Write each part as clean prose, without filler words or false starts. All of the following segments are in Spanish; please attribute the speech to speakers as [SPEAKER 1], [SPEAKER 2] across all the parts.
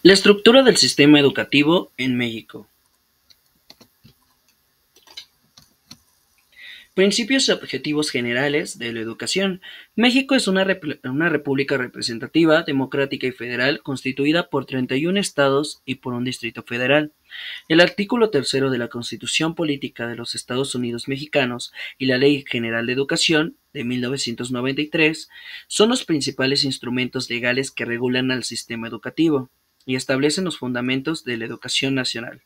[SPEAKER 1] La estructura del sistema educativo en México. Principios y objetivos generales de la educación. México es una república representativa, democrática y federal constituida por 31 estados y por un distrito federal. El artículo tercero de la Constitución Política de los Estados Unidos Mexicanos y la Ley General de Educación de 1993 son los principales instrumentos legales que regulan al sistema educativo y establecen los fundamentos de la educación nacional.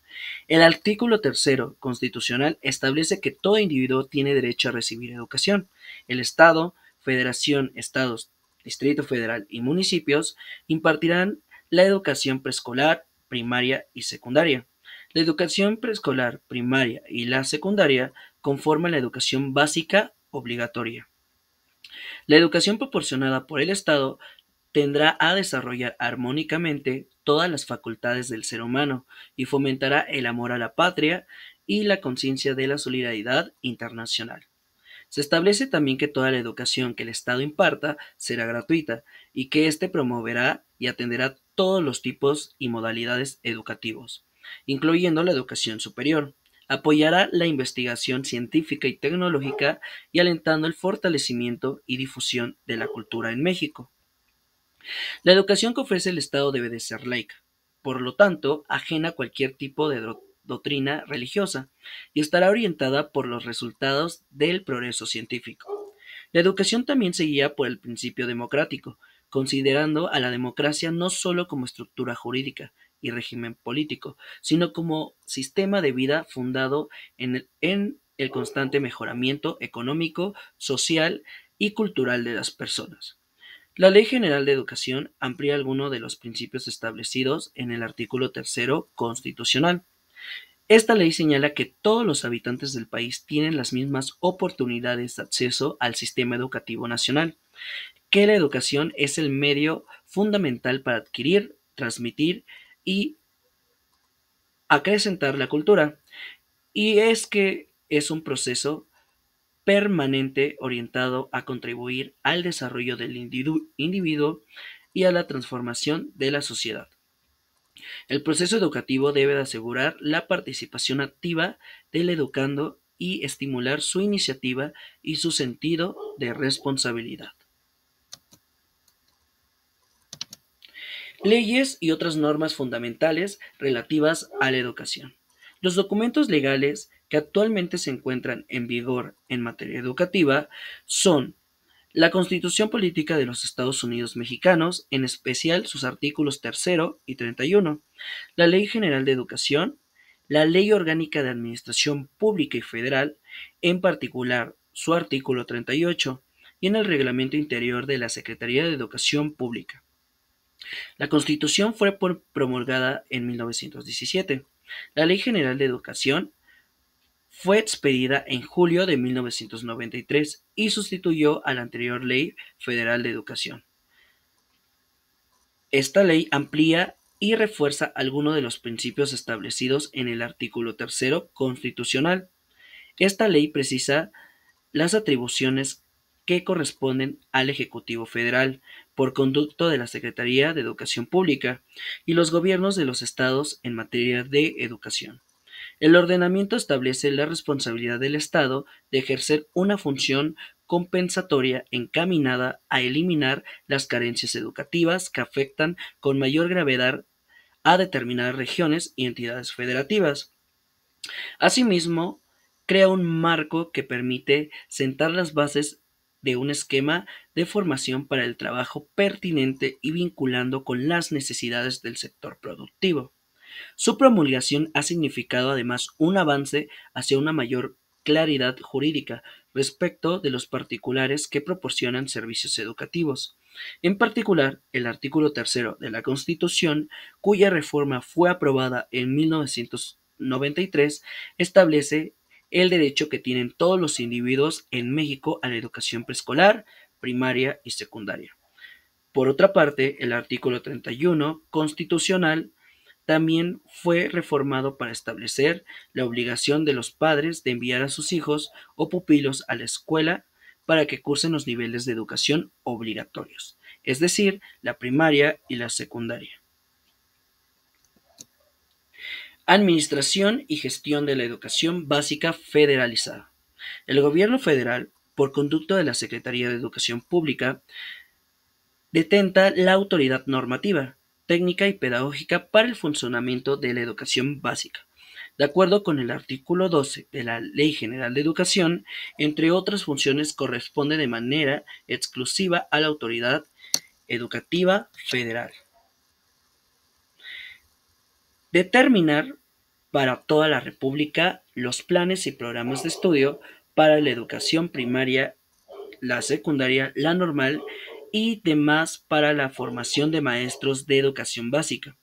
[SPEAKER 1] El artículo tercero constitucional establece que todo individuo tiene derecho a recibir educación. El Estado, Federación, Estados, Distrito Federal y municipios impartirán la educación preescolar, primaria y secundaria. La educación preescolar, primaria y la secundaria conforman la educación básica obligatoria. La educación proporcionada por el Estado tendrá a desarrollar armónicamente todas las facultades del ser humano y fomentará el amor a la patria y la conciencia de la solidaridad internacional. Se establece también que toda la educación que el Estado imparta será gratuita y que éste promoverá y atenderá todos los tipos y modalidades educativos, incluyendo la educación superior. Apoyará la investigación científica y tecnológica y alentando el fortalecimiento y difusión de la cultura en México. La educación que ofrece el Estado debe de ser laica, por lo tanto, ajena a cualquier tipo de doctrina religiosa, y estará orientada por los resultados del progreso científico. La educación también se guía por el principio democrático, considerando a la democracia no solo como estructura jurídica y régimen político, sino como sistema de vida fundado en el constante mejoramiento económico, social y cultural de las personas. La Ley General de Educación amplía algunos de los principios establecidos en el artículo tercero constitucional. Esta ley señala que todos los habitantes del país tienen las mismas oportunidades de acceso al sistema educativo nacional, que la educación es el medio fundamental para adquirir, transmitir y acrecentar la cultura, y es que es un proceso permanente orientado a contribuir al desarrollo del individuo y a la transformación de la sociedad. El proceso educativo debe de asegurar la participación activa del educando y estimular su iniciativa y su sentido de responsabilidad. Leyes y otras normas fundamentales relativas a la educación. Los documentos legales que actualmente se encuentran en vigor en materia educativa son la Constitución Política de los Estados Unidos Mexicanos, en especial sus artículos tercero y 31, la Ley General de Educación, la Ley Orgánica de Administración Pública y Federal, en particular su artículo 38, y en el Reglamento Interior de la Secretaría de Educación Pública. La Constitución fue promulgada en 1917. La Ley General de Educación fue expedida en julio de 1993 y sustituyó a la anterior Ley Federal de Educación. Esta ley amplía y refuerza algunos de los principios establecidos en el artículo tercero constitucional. Esta ley precisa las atribuciones que corresponden al Ejecutivo Federal por conducto de la Secretaría de Educación Pública y los gobiernos de los estados en materia de educación. El ordenamiento establece la responsabilidad del Estado de ejercer una función compensatoria encaminada a eliminar las carencias educativas que afectan con mayor gravedad a determinadas regiones y entidades federativas. Asimismo, crea un marco que permite sentar las bases de un esquema de formación para el trabajo pertinente y vinculando con las necesidades del sector productivo. Su promulgación ha significado además un avance hacia una mayor claridad jurídica respecto de los particulares que proporcionan servicios educativos. En particular, el artículo tercero de la Constitución, cuya reforma fue aprobada en 1993, establece el derecho que tienen todos los individuos en México a la educación preescolar, primaria y secundaria. Por otra parte, el artículo 31 constitucional también fue reformado para establecer la obligación de los padres de enviar a sus hijos o pupilos a la escuela para que cursen los niveles de educación obligatorios, es decir, la primaria y la secundaria. Administración y gestión de la educación básica federalizada. El gobierno federal, por conducto de la Secretaría de Educación Pública, detenta la autoridad normativa, técnica y pedagógica para el funcionamiento de la educación básica. De acuerdo con el artículo 12 de la Ley General de Educación, entre otras funciones corresponde de manera exclusiva a la autoridad educativa federal. Determinar para toda la República los planes y programas de estudio para la educación primaria, la secundaria, la normal y demás para la formación de maestros de educación básica.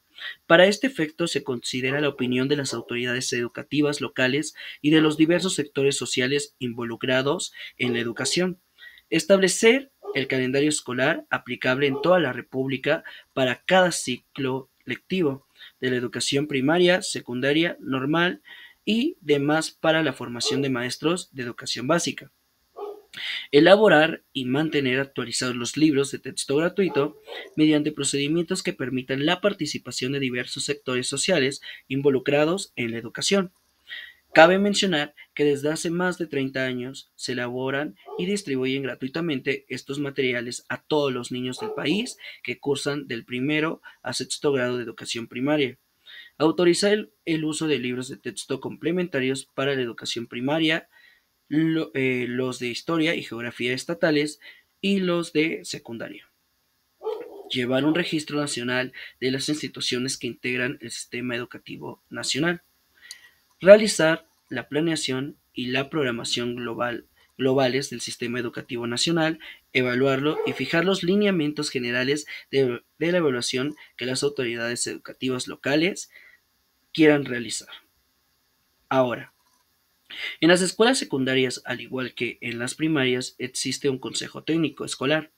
[SPEAKER 1] Para este efecto se considera la opinión de las autoridades educativas locales y de los diversos sectores sociales involucrados en la educación. Establecer el calendario escolar aplicable en toda la República para cada ciclo lectivo de la educación primaria, secundaria, normal y demás para la formación de maestros de educación básica. Elaborar y mantener actualizados los libros de texto gratuito mediante procedimientos que permitan la participación de diversos sectores sociales involucrados en la educación. Cabe mencionar que desde hace más de 30 años se elaboran y distribuyen gratuitamente estos materiales a todos los niños del país que cursan del primero a sexto grado de educación primaria. Autorizar el uso de libros de texto complementarios para la educación primaria, los de historia y geografía estatales y los de secundaria. Llevar un registro nacional de las instituciones que integran el sistema educativo nacional. Realizar la planeación y la programación globales del sistema educativo nacional, evaluarlo y fijar los lineamientos generales de la evaluación que las autoridades educativas locales quieran realizar. Ahora, en las escuelas secundarias, al igual que en las primarias, existe un consejo técnico escolar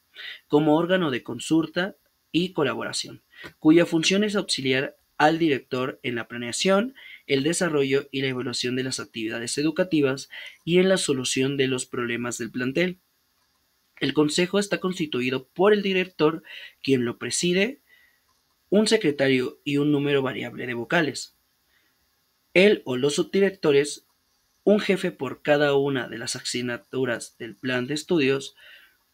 [SPEAKER 1] como órgano de consulta y colaboración, cuya función es auxiliar al director en la planeación, el desarrollo y la evaluación de las actividades educativas y en la solución de los problemas del plantel. El consejo está constituido por el director, quien lo preside, un secretario y un número variable de vocales. Él o los subdirectores, un jefe por cada una de las asignaturas del plan de estudios,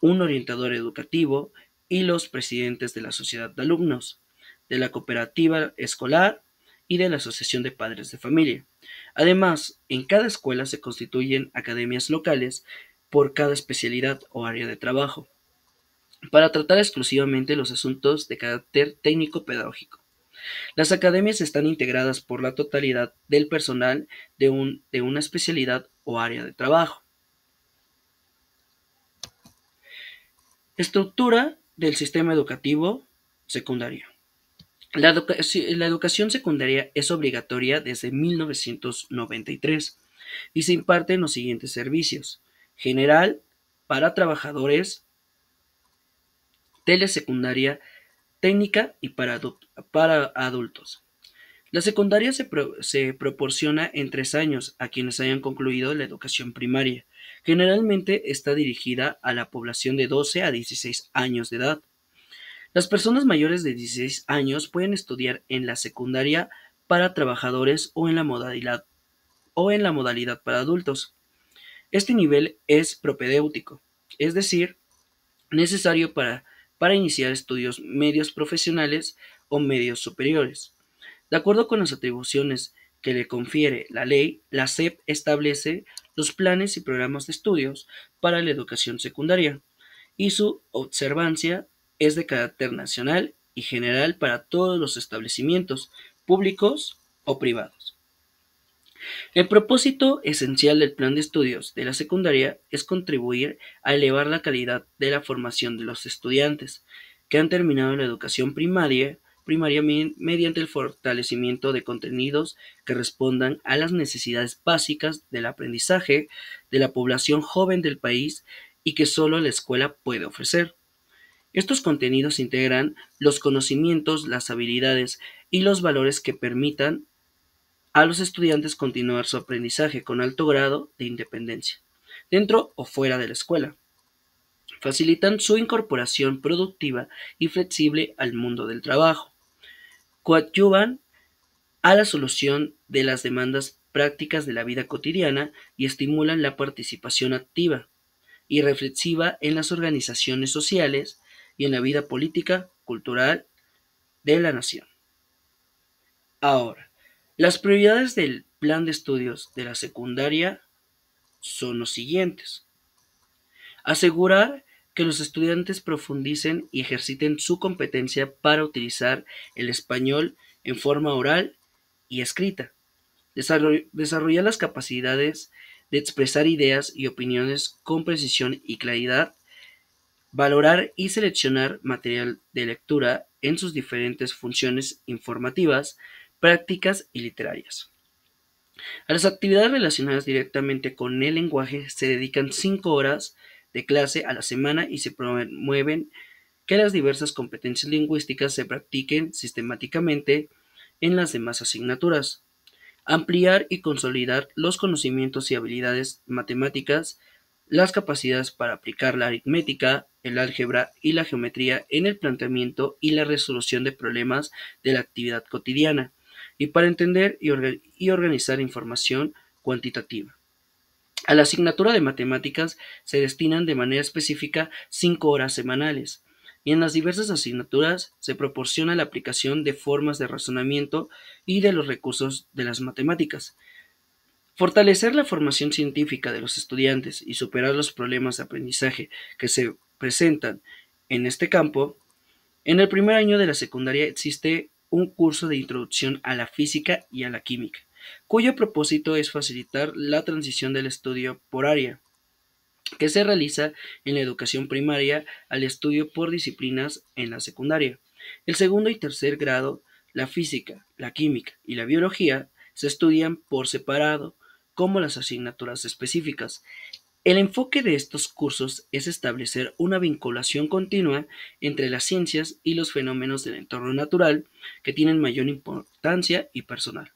[SPEAKER 1] un orientador educativo y los presidentes de la sociedad de alumnos, de la cooperativa escolar y de la asociación de padres de familia. Además, en cada escuela se constituyen academias locales por cada especialidad o área de trabajo, para tratar exclusivamente los asuntos de carácter técnico-pedagógico. Las academias están integradas por la totalidad del personal de una especialidad o área de trabajo. Estructura del sistema educativo secundario. La educación secundaria es obligatoria desde 1993 y se imparte en los siguientes servicios: general para trabajadores, telesecundaria, técnica y para adultos. La secundaria se proporciona en 3 años a quienes hayan concluido la educación primaria. Generalmente está dirigida a la población de 12 a 16 años de edad. Las personas mayores de 16 años pueden estudiar en la secundaria para trabajadores o en la modalidad para adultos. Este nivel es propedéutico, es decir, necesario para iniciar estudios medios profesionales o medios superiores. De acuerdo con las atribuciones que le confiere la ley, la SEP establece los planes y programas de estudios para la educación secundaria y su observancia es de carácter nacional y general para todos los establecimientos, públicos o privados. El propósito esencial del plan de estudios de la secundaria es contribuir a elevar la calidad de la formación de los estudiantes que han terminado la educación primaria mediante el fortalecimiento de contenidos que respondan a las necesidades básicas del aprendizaje de la población joven del país y que solo la escuela puede ofrecer. Estos contenidos integran los conocimientos, las habilidades y los valores que permitan a los estudiantes continuar su aprendizaje con alto grado de independencia, dentro o fuera de la escuela. Facilitan su incorporación productiva y flexible al mundo del trabajo. Coadyuvan a la solución de las demandas prácticas de la vida cotidiana y estimulan la participación activa y reflexiva en las organizaciones sociales y en la vida política, cultural de la nación. Ahora, las prioridades del plan de estudios de la secundaria son los siguientes. Asegurar que los estudiantes profundicen y ejerciten su competencia para utilizar el español en forma oral y escrita. Desarrollar las capacidades de expresar ideas y opiniones con precisión y claridad. Valorar y seleccionar material de lectura en sus diferentes funciones informativas, prácticas y literarias. A las actividades relacionadas directamente con el lenguaje se dedican 5 horas de clase a la semana y se promueven que las diversas competencias lingüísticas se practiquen sistemáticamente en las demás asignaturas. Ampliar y consolidar los conocimientos y habilidades matemáticas, las capacidades para aplicar la aritmética, el álgebra y la geometría en el planteamiento y la resolución de problemas de la actividad cotidiana, y para entender y organizar información cuantitativa. A la asignatura de matemáticas se destinan de manera específica 5 horas semanales, y en las diversas asignaturas se proporciona la aplicación de formas de razonamiento y de los recursos de las matemáticas. Fortalecer la formación científica de los estudiantes y superar los problemas de aprendizaje que se presentan en este campo. En el primer año de la secundaria existe un curso de introducción a la física y a la química, cuyo propósito es facilitar la transición del estudio por área, que se realiza en la educación primaria al estudio por disciplinas en la secundaria. El segundo y tercer grado, la física, la química y la biología se estudian por separado, como las asignaturas específicas. El enfoque de estos cursos es establecer una vinculación continua entre las ciencias y los fenómenos del entorno natural que tienen mayor importancia y personal,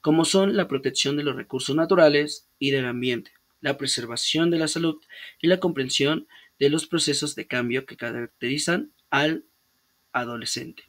[SPEAKER 1] como son la protección de los recursos naturales y del ambiente, la preservación de la salud y la comprensión de los procesos de cambio que caracterizan al adolescente.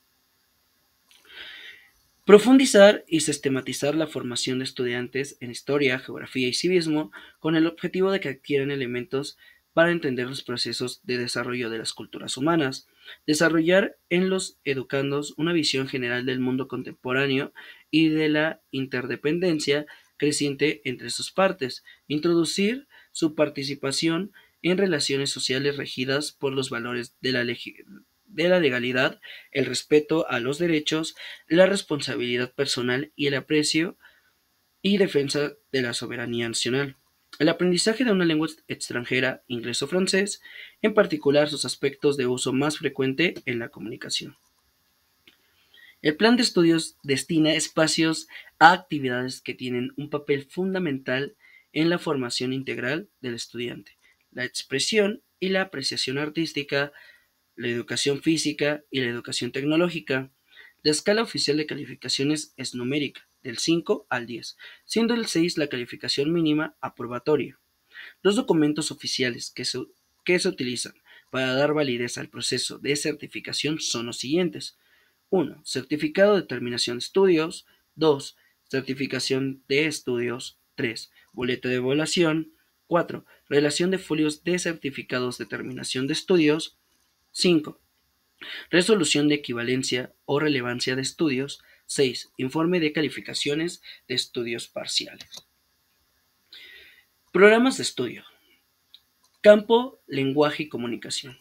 [SPEAKER 1] Profundizar y sistematizar la formación de estudiantes en historia, geografía y civismo con el objetivo de que adquieran elementos para entender los procesos de desarrollo de las culturas humanas. Desarrollar en los educandos una visión general del mundo contemporáneo y de la interdependencia creciente entre sus partes. Introducir su participación en relaciones sociales regidas por los valores de la legalidad, el respeto a los derechos, la responsabilidad personal y el aprecio y defensa de la soberanía nacional. El aprendizaje de una lengua extranjera, inglés o francés, en particular sus aspectos de uso más frecuente en la comunicación. El plan de estudios destina espacios a actividades que tienen un papel fundamental en la formación integral del estudiante, la expresión y la apreciación artística, la educación física y la educación tecnológica. La escala oficial de calificaciones es numérica, del 5 al 10, siendo el 6 la calificación mínima aprobatoria. Los documentos oficiales que se utilizan para dar validez al proceso de certificación son los siguientes. 1. Certificado de terminación de estudios. 2. Certificación de estudios. 3. Boleta de evaluación. 4. Relación de folios de certificados de terminación de estudios. 5. Resolución de equivalencia o relevancia de estudios. 6. Informe de calificaciones de estudios parciales. Programas de estudio. Campo, lenguaje y comunicación.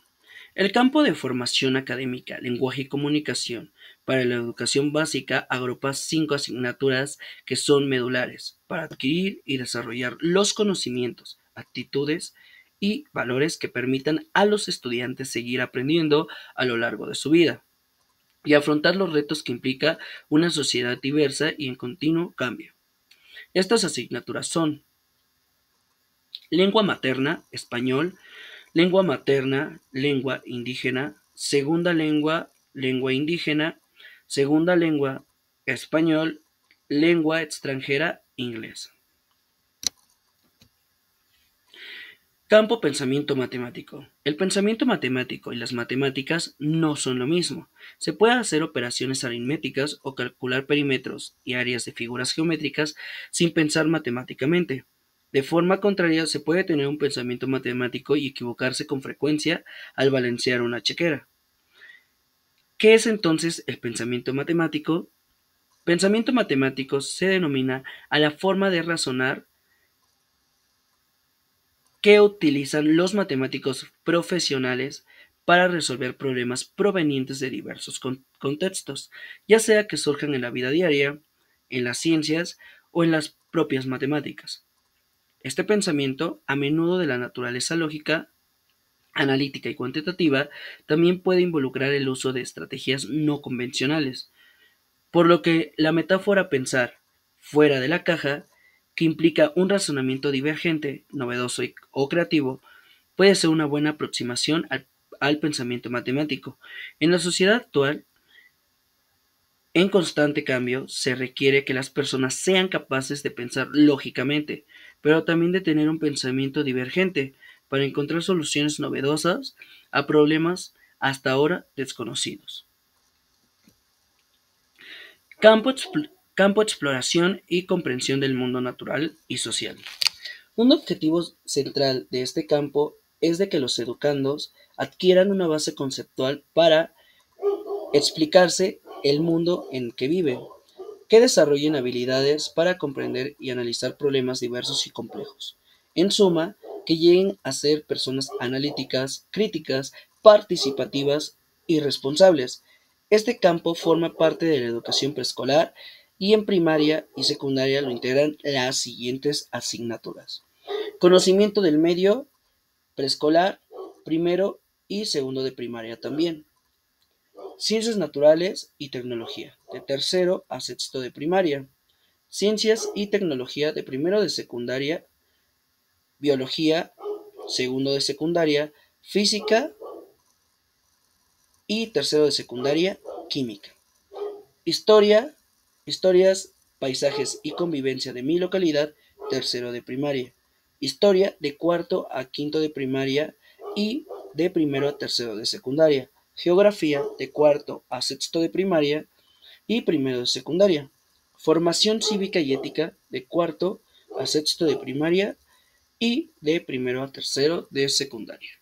[SPEAKER 1] El campo de formación académica, lenguaje y comunicación para la educación básica agrupa 5 asignaturas que son medulares para adquirir y desarrollar los conocimientos, actitudes y valores que permitan a los estudiantes seguir aprendiendo a lo largo de su vida y afrontar los retos que implica una sociedad diversa y en continuo cambio. Estas asignaturas son lengua materna, español, lengua materna, lengua indígena, segunda lengua, lengua indígena, segunda lengua, español, lengua extranjera, inglés. Campo pensamiento matemático. El pensamiento matemático y las matemáticas no son lo mismo. Se puede hacer operaciones aritméticas o calcular perímetros y áreas de figuras geométricas sin pensar matemáticamente. De forma contraria, se puede tener un pensamiento matemático y equivocarse con frecuencia al balancear una chequera. ¿Qué es entonces el pensamiento matemático? Pensamiento matemático se denomina a la forma de razonar que utilizan los matemáticos profesionales para resolver problemas provenientes de diversos contextos, ya sea que surjan en la vida diaria, en las ciencias o en las propias matemáticas. Este pensamiento, a menudo de la naturaleza lógica, analítica y cuantitativa, también puede involucrar el uso de estrategias no convencionales, por lo que la metáfora pensar fuera de la caja, que implica un razonamiento divergente, novedoso o creativo, puede ser una buena aproximación al pensamiento matemático. En la sociedad actual, en constante cambio, se requiere que las personas sean capaces de pensar lógicamente, pero también de tener un pensamiento divergente para encontrar soluciones novedosas a problemas hasta ahora desconocidos. Campo exploración y comprensión del mundo natural y social. Un objetivo central de este campo es de que los educandos adquieran una base conceptual para explicarse el mundo en que viven, que desarrollen habilidades para comprender y analizar problemas diversos y complejos. En suma, que lleguen a ser personas analíticas, críticas, participativas y responsables. Este campo forma parte de la educación preescolar y en primaria y secundaria lo integran las siguientes asignaturas. Conocimiento del medio preescolar, primero y segundo de primaria también. Ciencias naturales y tecnología, de tercero a sexto de primaria. Ciencias y tecnología de primero de secundaria, biología, segundo de secundaria, física y tercero de secundaria, química. Historia, historias, paisajes y convivencia de mi localidad, tercero de primaria. Historia de cuarto a quinto de primaria y de primero a tercero de secundaria. Geografía de cuarto a sexto de primaria y primero de secundaria. Formación cívica y ética de cuarto a sexto de primaria y de primero a tercero de secundaria.